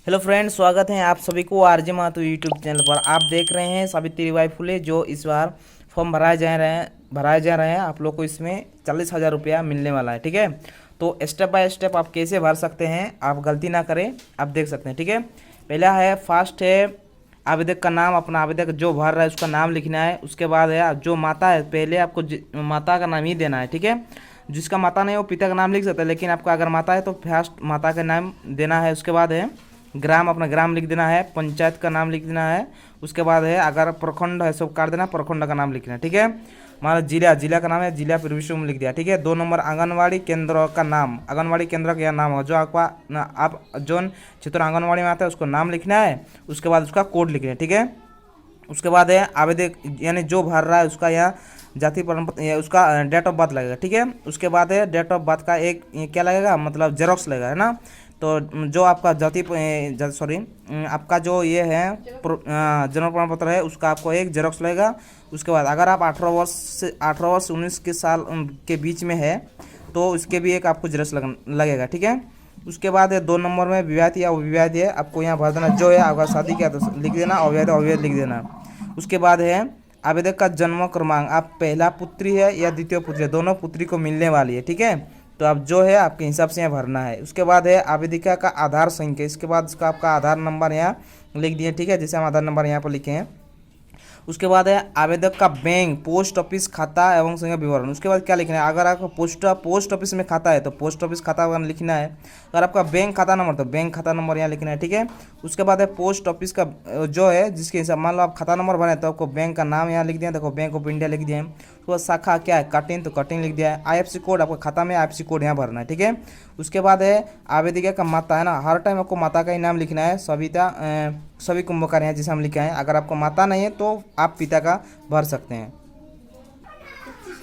Hello friends, स्वागत है आप सभी को आरजे महतो यूट्यूब चैनल पर। आप देख रहे हैं सावित्रीबाई फुले, जो इस बार फॉर्म भराए जा रहे हैं। आप लोग को इसमें 40,000 रुपया मिलने वाला है। ठीक है, तो स्टेप बाय स्टेप आप कैसे भर सकते हैं, आप गलती ना करें, आप देख सकते हैं। ठीक है, पहला है, फर्स्ट है आवेदक का नाम, अपना आवेदक जो भर रहा है उसका नाम लिखना है। उसके बाद है जो माता है, पहले आपको माता का नाम ही देना है। ठीक है, जिसका माता नहीं हो पिता का नाम लिख सकता है, लेकिन आपका अगर माता है तो फर्स्ट माता का नाम देना है। उसके बाद है ग्राम, अपना ग्राम लिख देना है। पंचायत का नाम लिख देना है। उसके बाद है अगर प्रखंड है सब काट देना, प्रखंड का नाम लिखना है। ठीक है, हमारा जिला का नाम है जिला प्रविष्टि में लिख दिया। ठीक है, 2 नंबर आंगनवाड़ी केंद्र का नाम, आंगनवाड़ी केंद्र का यह नाम हो जो आप जो क्षेत्र आंगनवाड़ी में आता है उसको नाम लिखना है। उसके बाद उसका कोड लिखना है। ठीक है, उसके बाद है आवेदक यानी जो भर रहा है उसका यहाँ जाति प्रमाण उसका डेट ऑफ बर्थ लगेगा। ठीक है, उसके बाद है डेट ऑफ बर्थ का एक क्या लगेगा, मतलब जेरोक्स लगेगा, है ना। तो जो आपका आपका जो ये है जन्म प्रमाण पत्र है उसका आपको एक जेरोक्स लगेगा। उसके बाद अगर आप 18 वर्ष 19 के साल के बीच में है तो उसके भी एक आपको जेरोक्स लगेगा। ठीक है, उसके बाद है 2 नंबर में विवाहित या अविवाहित है, आपको यहाँ भर देना। जो है अगर शादी किया तो लिख देना, अविवाहित लिख देना। उसके बाद है आवेदक का जन्म क्रमांक, आप पहला पुत्री है या द्वितीय पुत्री है, दोनों पुत्री को मिलने वाली है। ठीक है, तो आप जो है आपके हिसाब से यहाँ भरना है। उसके बाद है आवेदिका का आधार संख्या, इसके बाद उसका आपका आधार नंबर यहाँ लिख दिए। ठीक है, जैसे हम आधार नंबर यहाँ पर लिखे हैं। उसके बाद है आवेदक का बैंक, पोस्ट ऑफिस खाता एवं संख्या विवरण। उसके बाद क्या लिखना है, अगर आपका पोस्ट ऑफिस में खाता है तो पोस्ट ऑफिस खाता विवरण लिखना है। अगर आपका बैंक खाता नंबर तो बैंक खाता नंबर यहाँ लिखना है। ठीक है, उसके बाद है पोस्ट ऑफिस का जो है जिसके हिसाब, मान लो आप खाता नंबर भरे तो आपको बैंक का नाम यहाँ लिख दिया, देखो बैंक ऑफ इंडिया लिख दिया है। उसके बाद शाखा क्या है, कटिंग, तो कटिंग लिख दिया है। IFSC कोड, आपका खाता में IFSC कोड यहाँ भरना है। ठीक है, उसके बाद है आवेदिका का माता, है ना, हर टाइम आपको माता का ही नाम लिखना है। सभी कुंभकार हैं जिसे हम लिखे हैं। अगर आपको माता नहीं है तो आप पिता का भर सकते हैं।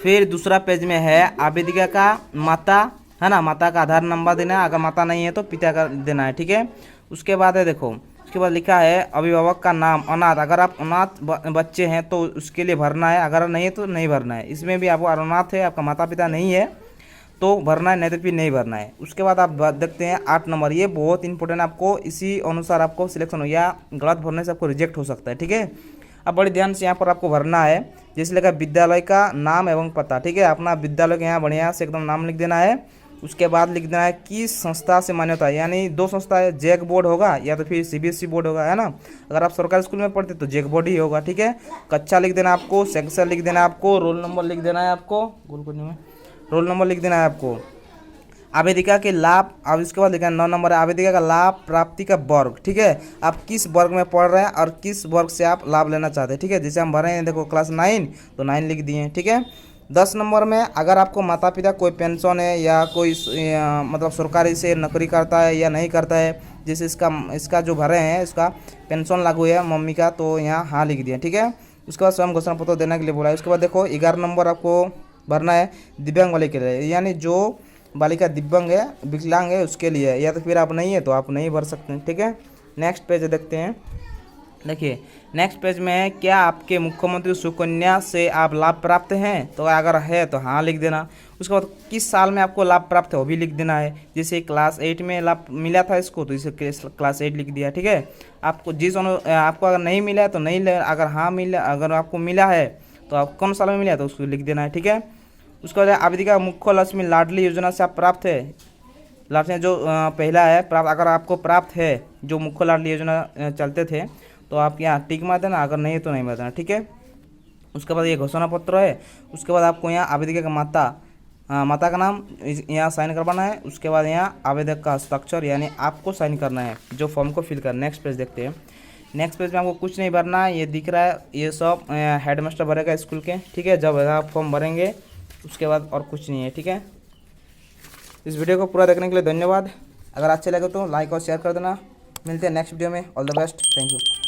फिर दूसरा पेज में है आवेदिका का माता, है ना, माता का आधार नंबर देना है। अगर माता नहीं है तो पिता का देना है। ठीक है, उसके बाद है देखो, उसके बाद लिखा है अभिभावक का नाम अनाथ, अगर आप अनाथ बच्चे हैं तो उसके लिए भरना है, अगर नहीं है तो नहीं भरना है। इसमें भी आपको अनाथ है, आपका माता पिता नहीं है तो भरना है, नहीं तो फिर नहीं भरना है। उसके बाद आप देखते हैं 8 नंबर, ये बहुत इंपॉर्टेंट, आपको इसी अनुसार आपको सिलेक्शन हो या गलत भरने से आपको रिजेक्ट हो सकता है। ठीक है, अब बड़े ध्यान से यहाँ पर आपको भरना है। जैसे लगा विद्यालय का नाम एवं पता। ठीक है, अपना विद्यालय के यहाँ बढ़िया से एकदम नाम लिख देना है। उसके बाद लिख देना है किस संस्था से मान्यता है, यानी 2 संस्था है, जैक बोर्ड होगा या तो फिर CBSE बोर्ड होगा, है ना। अगर आप सरकारी स्कूल में पढ़ते तो जैक बोर्ड ही होगा। ठीक है, कक्षा लिख देना आपको, सेक्शन लिख देना आपको, रोल नंबर लिख देना है आपको, रोल नंबर लिख देना है आपको। आवेदिका के लाभ, अब इसके बाद लिखा है 9 नंबर है आवेदिका का लाभ प्राप्ति का वर्ग। ठीक है, आप किस वर्ग में पढ़ रहे हैं और किस वर्ग से आप लाभ लेना चाहते हैं। ठीक है, जैसे हम भरे हैं देखो क्लास 9 तो 9 लिख दिए हैं। ठीक है, 10 नंबर में अगर आपको माता पिता कोई पेंशन है या कोई मतलब सरकारी से नौकरी करता है या नहीं करता है, जैसे इसका जो भरे हैं इसका पेंशन लागू है मम्मी का, तो यहाँ हाँ लिख दिया। ठीक है, उसके बाद स्वयं घोषणा पत्र देने के लिए बोला है। उसके बाद देखो 11 नंबर आपको भरना है दिव्यांग वाले के लिए, यानी जो बालिका दिव्यांग है, विकलांग है, उसके लिए, या तो फिर आप नहीं है तो आप नहीं भर सकते हैं। ठीक है, नेक्स्ट पेज देखते हैं। देखिए नेक्स्ट पेज में है क्या आपके मुख्यमंत्री सुकन्या से आप लाभ प्राप्त हैं, तो अगर है तो हाँ लिख देना। उसके बाद किस साल में आपको लाभ प्राप्त है वो भी लिख देना है। जैसे क्लास 8 में लाभ मिला था इसको तो इसे क्लास 8 लिख दिया। ठीक है, आपको आपको अगर नहीं मिला है तो नहीं, अगर हाँ मिला, अगर आपको मिला है तो आप कौन साल में मिला है तो उसको लिख देना है। ठीक है, उसके बाद आवेदिका मुख्य लक्ष्मी लाडली योजना से आप प्राप्त है, लाडली जो पहला है प्राप्त, अगर आपको प्राप्त है जो मुख्य लाडली योजना चलते थे तो आप यहाँ टिक मार देना, अगर नहीं तो नहीं मार देना। ठीक है, उसके बाद ये घोषणा पत्र है। उसके बाद आपको यहाँ आवेदिका का माता का नाम यहाँ साइन करवाना है। उसके बाद यहाँ आवेदक का हस्ताक्षर, यानी आपको साइन करना है जो फॉर्म को फिल करना है। नेक्स्ट पेज देखते हैं। नेक्स्ट पेज में आपको कुछ नहीं भरना है, ये दिख रहा है, ये सब हेडमास्टर भरेगा स्कूल के। ठीक है, जब आप फॉर्म भरेंगे उसके बाद और कुछ नहीं है। ठीक है, इस वीडियो को पूरा देखने के लिए धन्यवाद। अगर अच्छे लगे तो लाइक और शेयर कर देना। मिलते हैं नेक्स्ट वीडियो में। All the best, thank you.